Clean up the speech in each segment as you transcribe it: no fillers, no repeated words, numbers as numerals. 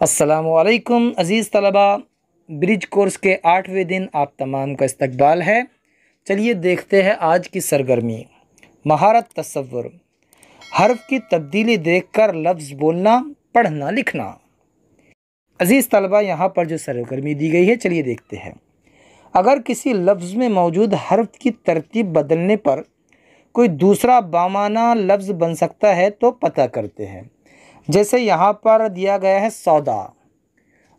अस्सलामुअलैकुम अज़ीज़ तलबा, bridge course के 8वें दिन आप तमाम का इस्तकबाल है। चलिए देखते हैं आज की सरगर्मी। महारत तसव्वुर, हर्फ की तब्दीली देखकर लफ्ज़ बोलना, पढ़ना, लिखना। अज़ीज़ तलबा, यहाँ पर जो सरगर्मी दी गई है, चलिए देखते हैं। अगर किसी लफ्ज़ में मौजूद हर्फ की तरतीब बदलने पर कोई दूसरा बामाना लफ्ज़ बन सकता है तो पता करते हैं। जैसे यहाँ पर दिया गया है सौदा,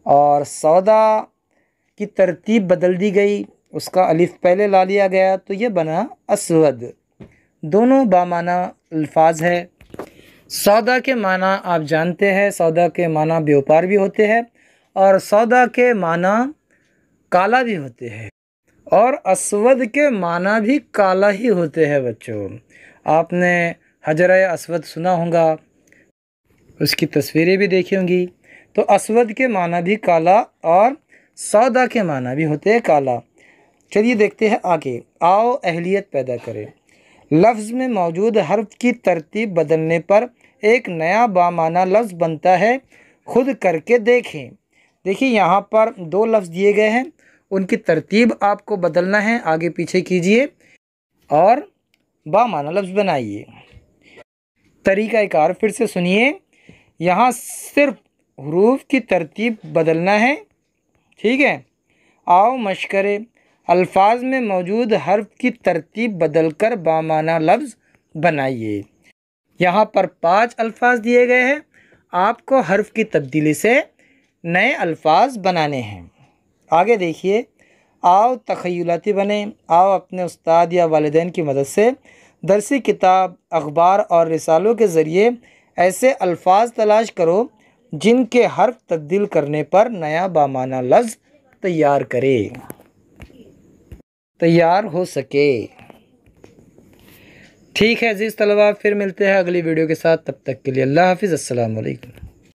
और सौदा की तरतीब बदल दी गई, उसका अलिफ पहले ला लिया गया तो ये बना असवद। दोनों बामाना अल्फाज है। सौदा के माना आप जानते हैं, सौदा के माना व्यापार भी होते हैं और सौदा के माना काला भी होते हैं, और असवद के माना भी काला ही होते हैं। बच्चों, आपने हजर असवद सुना होगा, उसकी तस्वीरें भी देखी होंगी। तो असवद के माना भी काला और सौदा के माना भी होते हैं काला। चलिए देखते हैं आगे। आओ अहलियत पैदा करें। लफ्ज़ में मौजूद हर्फ की तरतीब बदलने पर एक नया बामाना लफ्ज़ बनता है, खुद करके देखें। देखिए यहाँ पर दो लफ्ज़ दिए गए हैं, उनकी तरतीब आपको बदलना है, आगे पीछे कीजिए और बामाना लफ्ज़ बनाइए। तरीका कार फिर से सुनिए। यहाँ सिर्फ हुरूफ की तरतीब बदलना है, ठीक है। आओ मश्क करें। अल्फाज में मौजूद हर्फ की तरतीब बदलकर बामाना लफ्ज़ बनाइए। यहाँ पर 5 अल्फाज दिए गए हैं, आपको हर्फ की तब्दीली से नए अल्फाज बनाने हैं। आगे देखिए। आओ तख़य्युलाती बने। आओ अपने उस्ताद या वालिदैन की मदद से दरसी किताब, अखबार और रिसालों के ज़रिए ऐसे अल्फाज तलाश करो जिनके हर्फ तब्दील करने पर नया बामाना लफ्ज़ तैयार हो सके। ठीक है अज़ीज़ तलबा, फिर मिलते हैं अगली वीडियो के साथ। तब तक के लिए अल्लाह हाफ़िज़। अस्सलामु अलैकुम।